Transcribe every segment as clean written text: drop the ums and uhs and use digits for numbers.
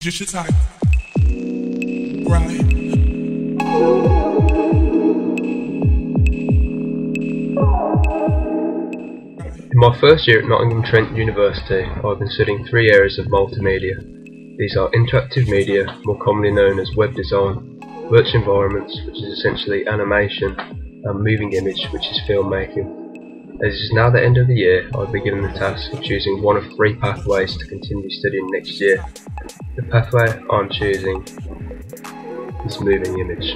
Just your type. Right. In my first year at Nottingham Trent University, I've been studying 3 areas of multimedia. These are interactive media, more commonly known as web design, virtual environments, which is essentially animation, and moving image, which is filmmaking. As it is now the end of the year, I'll be given the task of choosing one of 3 pathways to continue studying next year. The pathway I'm choosing is moving image.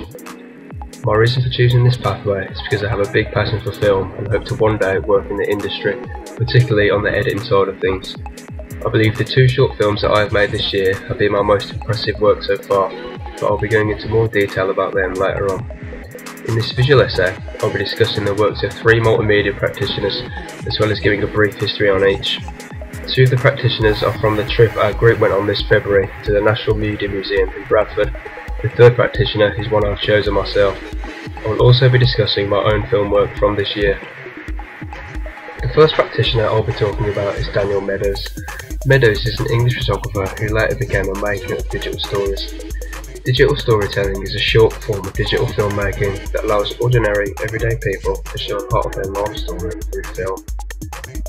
My reason for choosing this pathway is because I have a big passion for film and hope to one day work in the industry, particularly on the editing side of things. I believe the 2 short films that I have made this year have been my most impressive work so far, but I'll be going into more detail about them later on. In this visual essay, I'll be discussing the works of 3 multimedia practitioners, as well as giving a brief history on each. 2 of the practitioners are from the trip our group went on this February to the National Media Museum in Bradford. The 3rd practitioner is one I've chosen myself. I will also be discussing my own film work from this year. The first practitioner I'll be talking about is Daniel Meadows. Meadows is an English photographer who later became a maker of digital stories. Digital storytelling is a short form of digital filmmaking that allows ordinary, everyday people to show a part of their life story through film.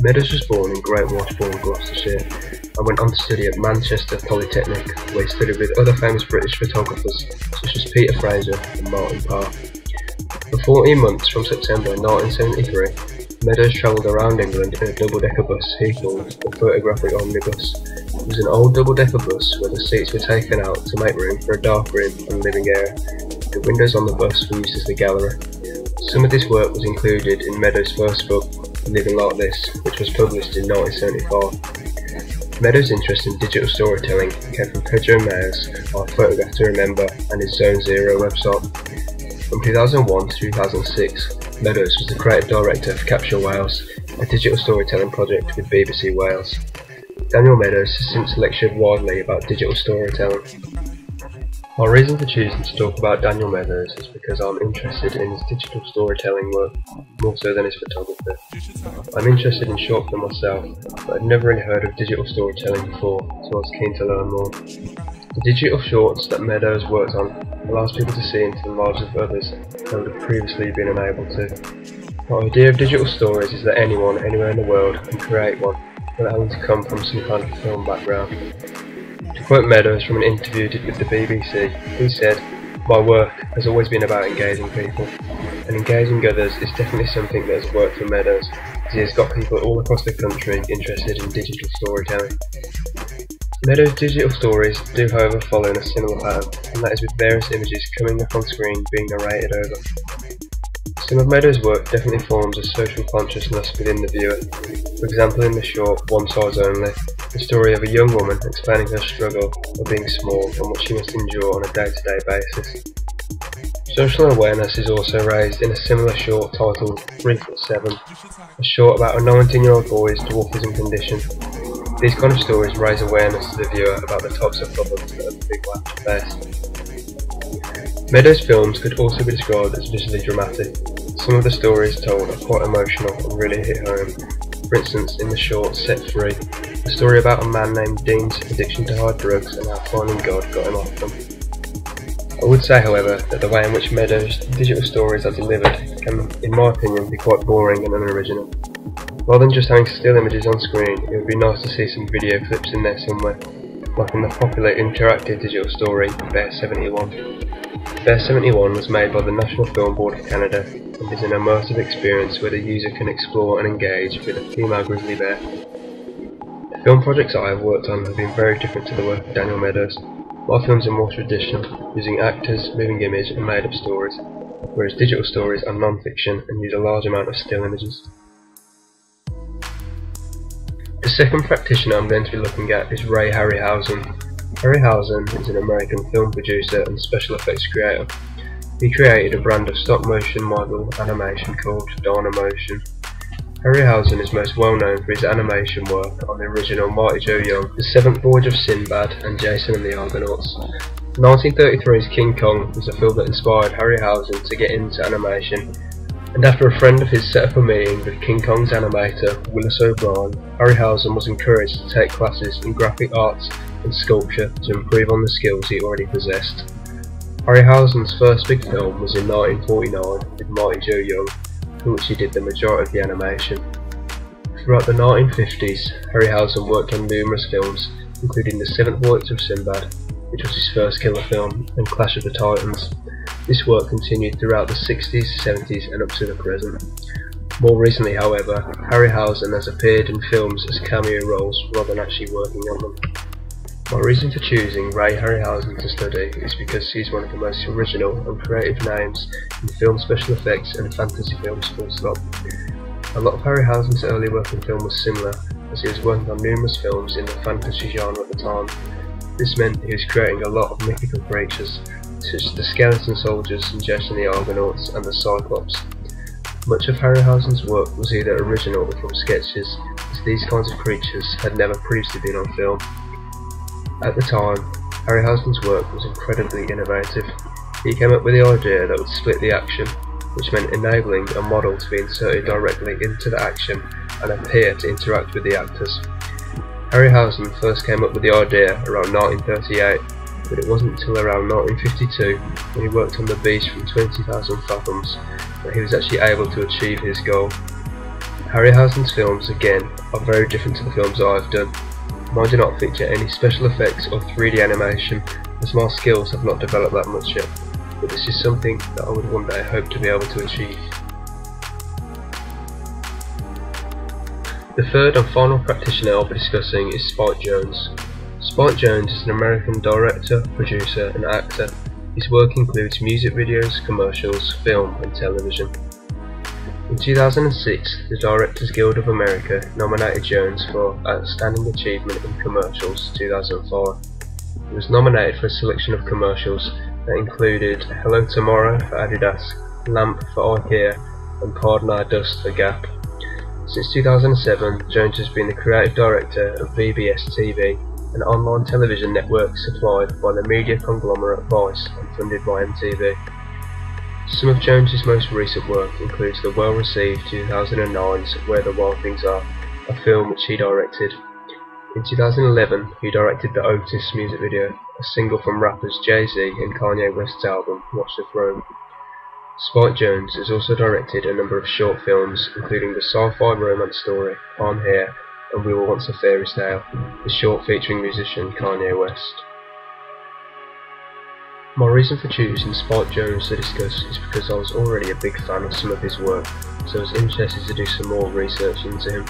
Meadows was born in Great Washbourne, Gloucestershire, and went on to study at Manchester Polytechnic, where he studied with other famous British photographers such as Peter Fraser and Martin Parr. For 14 months from September 1973, Meadows travelled around England in a double-decker bus he called the Photographic Omnibus. It was an old double-decker bus where the seats were taken out to make room for a dark room and living area. The windows on the bus were used as the gallery. Some of this work was included in Meadows' first book, Living Like This, which was published in 1975. Meadows' interest in digital storytelling came from Pedro Mayer's Our Photograph to Remember and his Zone Zero website. From 2001 to 2006, Meadows was the creative director for Capture Wales, a digital storytelling project with BBC Wales. Daniel Meadows has since lectured widely about digital storytelling. My reason for choosing to talk about Daniel Meadows is because I'm interested in his digital storytelling work, more so than his photography. I'm interested in short film myself, but I'd never really heard of digital storytelling before, so I was keen to learn more. The digital shorts that Meadows worked on allows people to see into the lives of others that would have previously been unable to. The idea of digital stories is that anyone, anywhere in the world, can create one, without having to come from some kind of film background. To quote Meadows from an interview did with the BBC, he said, "My work has always been about engaging people, and engaging others is definitely something that has worked for Meadows, as he has got people all across the country interested in digital storytelling." Meadows' digital stories do however follow in a similar pattern, and that is with various images coming up on screen being narrated over. Some of Meadows' work definitely forms a social consciousness within the viewer. For example, in the short One Size Only, the story of a young woman explaining her struggle of being small and what she must endure on a day-to-day basis. Social awareness is also raised in a similar short titled 3'7", a short about a 19-year-old boy's dwarfism condition. These kind of stories raise awareness to the viewer about the types of problems that other people have to face. Meadows' films could also be described as visually dramatic. Some of the stories told are quite emotional and really hit home. For instance, in the short Set Free, a story about a man named Dean's addiction to hard drugs and how finding God got him off them. I would say, however, that the way in which Meadows' digital stories are delivered can, in my opinion, be quite boring and unoriginal. Rather than just having still images on screen, it would be nice to see some video clips in there somewhere, like in the popular interactive digital story Bear 71. Bear 71 was made by the National Film Board of Canada and is an immersive experience where the user can explore and engage with a female grizzly bear. The film projects I have worked on have been very different to the work of Daniel Meadows. My films are more traditional, using actors, moving image and made up stories, whereas digital stories are non-fiction and use a large amount of still images. The second practitioner I'm going to be looking at is Ray Harryhausen. Harryhausen is an American film producer and special effects creator. He created a brand of stop-motion model animation called Dynamotion. Harryhausen is most well known for his animation work on the original Mighty Joe Young, The Seventh Voyage of Sinbad and Jason and the Argonauts. 1933's King Kong was a film that inspired Harryhausen to get into animation, and after a friend of his set up a meeting with King Kong's animator, Willis O'Brien, Harryhausen was encouraged to take classes in graphic arts and sculpture to improve on the skills he already possessed. Harryhausen's first big film was in 1949 with Mighty Joe Young, for which he did the majority of the animation. Throughout the 1950s, Harryhausen worked on numerous films, including The Seventh Voyage of Sinbad, which was his first killer film, and Clash of the Titans. This work continued throughout the 60s, 70s and up to the present. More recently, however, Harryhausen has appeared in films as cameo roles rather than actually working on them. My reason for choosing Ray Harryhausen to study is because he is one of the most original and creative names in film special effects and fantasy films full stop. A lot of Harryhausen's early work in film was similar, as he was working on numerous films in the fantasy genre at the time. This meant he was creating a lot of mythical creatures, such as the Skeleton Soldiers and Jason the Argonauts and the Cyclops. Much of Harryhausen's work was either original or from sketches, as these kinds of creatures had never previously been on film. At the time, Harryhausen's work was incredibly innovative. He came up with the idea that would split the action, which meant enabling a model to be inserted directly into the action and appear to interact with the actors. Harryhausen first came up with the idea around 1938, but it wasn't until around 1952, when he worked on The Beast from 20,000 Fathoms, that he was actually able to achieve his goal. Harryhausen's films, again, are very different to the films I've done. Mine do not feature any special effects or 3D animation, as my skills have not developed that much yet, but this is something that I would one day hope to be able to achieve. The third and final practitioner I'll be discussing is Spike Jonze. Spike Jonze is an American director, producer and actor. His work includes music videos, commercials, film and television. In 2006, the Directors Guild of America nominated Jonze for Outstanding Achievement in Commercials 2005. He was nominated for a selection of commercials that included Hello Tomorrow for Adidas, Lamp for IKEA and Pardon Our Dust for Gap. Since 2007, Jonze has been the creative director of VBS TV, an online television network supplied by the media conglomerate Vice and funded by MTV. Some of Jonze's most recent work includes the well-received 2009's Where the Wild Things Are, a film which he directed. In 2011, he directed the Otis music video, a single from rappers Jay-Z and Kanye West's album Watch the Throne. Spike Jonze has also directed a number of short films, including the sci-fi romance story I'm Here and We Were Once a Fairy Tale, the short featuring musician Kanye West. My reason for choosing Spike Jonze to discuss is because I was already a big fan of some of his work, so I was interested to do some more research into him.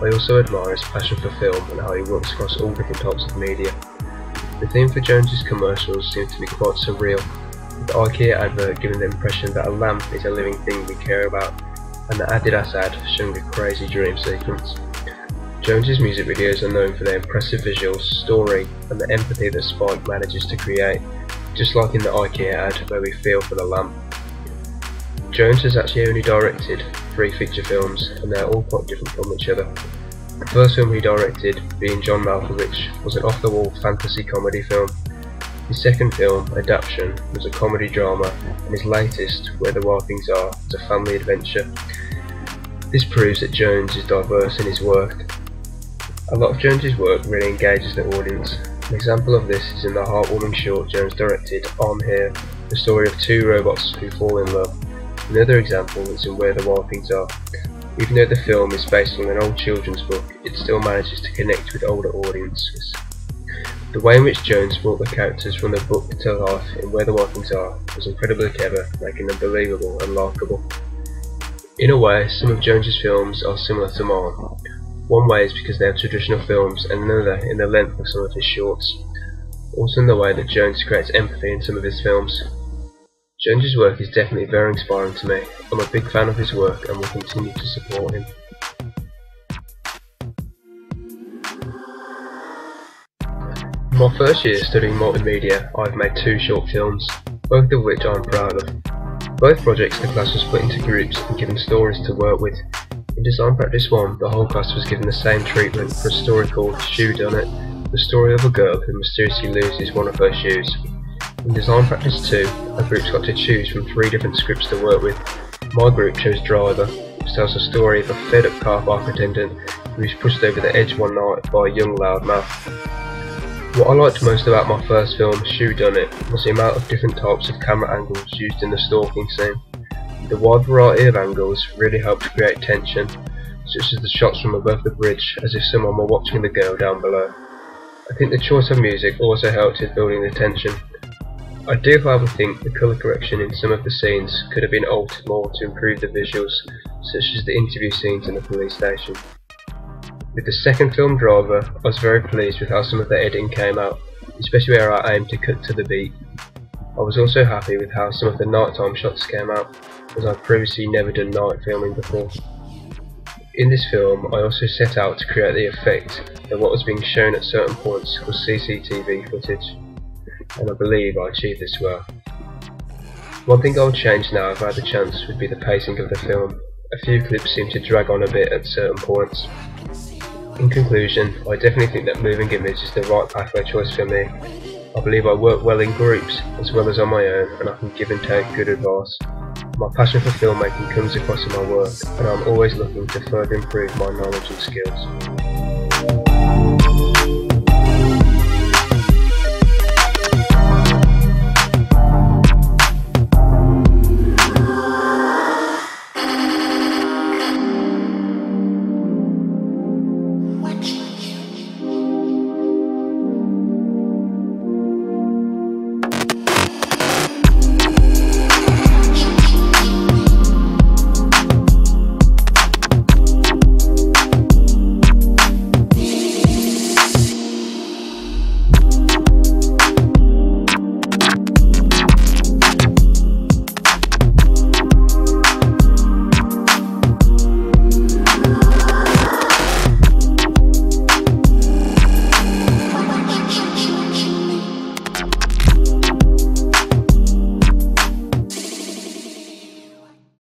I also admire his passion for film and how he works across all different types of media. The theme for Jonze's commercials seems to be quite surreal, with the IKEA advert giving the impression that a lamp is a living thing we care about, and the Adidas ad showing a crazy dream sequence. Jonze's music videos are known for their impressive visuals, story, and the empathy that Spike manages to create, just like in the IKEA ad where we feel for the lamp. Jonze has actually only directed 3 feature films, and they are all quite different from each other. The first film he directed, being John Malkovich, was an off-the-wall fantasy comedy film. His second film, Adaption, was a comedy drama, and his latest, Where the Wild Things Are, was a family adventure. This proves that Jonze is diverse in his work. A lot of Jonze's work really engages the audience. An example of this is in the heartwarming short Jonze directed, I'm Here, the story of 2 robots who fall in love. Another example is in Where the Wild Things Are. Even though the film is based on an old children's book, it still manages to connect with older audiences. The way in which Jonze brought the characters from the book to life in Where the Wild Things Are was incredibly clever, making them believable and likeable. In a way, some of Jonze's films are similar to mine. One way is because they are traditional films, and another in the length of some of his shorts. Also in the way that Jonze creates empathy in some of his films. Jonze's work is definitely very inspiring to me. I'm a big fan of his work and will continue to support him. In my first year studying multimedia, I've made 2 short films, both of which I'm proud of. Both projects the class was split into groups and given stories to work with. In Design Practice 1, the whole class was given the same treatment for a story called Shoe Done It, the story of a girl who mysteriously loses one of her shoes. In Design Practice 2, our groups got to choose from 3 different scripts to work with. My group chose Driver, which tells the story of a fed-up car park attendant who was pushed over the edge one night by a young loud mouth. What I liked most about my first film, Whodunit, was the amount of different types of camera angles used in the stalking scene. The wide variety of angles really helped create tension, such as the shots from above the bridge as if someone were watching the girl down below. I think the choice of music also helped in building the tension. I do however think the colour correction in some of the scenes could have been altered more to improve the visuals, such as the interview scenes in the police station. With the second film, Driver, I was very pleased with how some of the editing came out, especially where I aimed to cut to the beat. I was also happy with how some of the nighttime shots came out, as I'd previously never done night filming before. In this film, I also set out to create the effect that what was being shown at certain points was CCTV footage, and I believe I achieved this well. One thing I would change now if I had the chance would be the pacing of the film. A few clips seem to drag on a bit at certain points. In conclusion, I definitely think that moving image is the right pathway choice for me. I believe I work well in groups as well as on my own, and I can give and take good advice. My passion for filmmaking comes across in my work, and I'm always looking to further improve my knowledge and skills.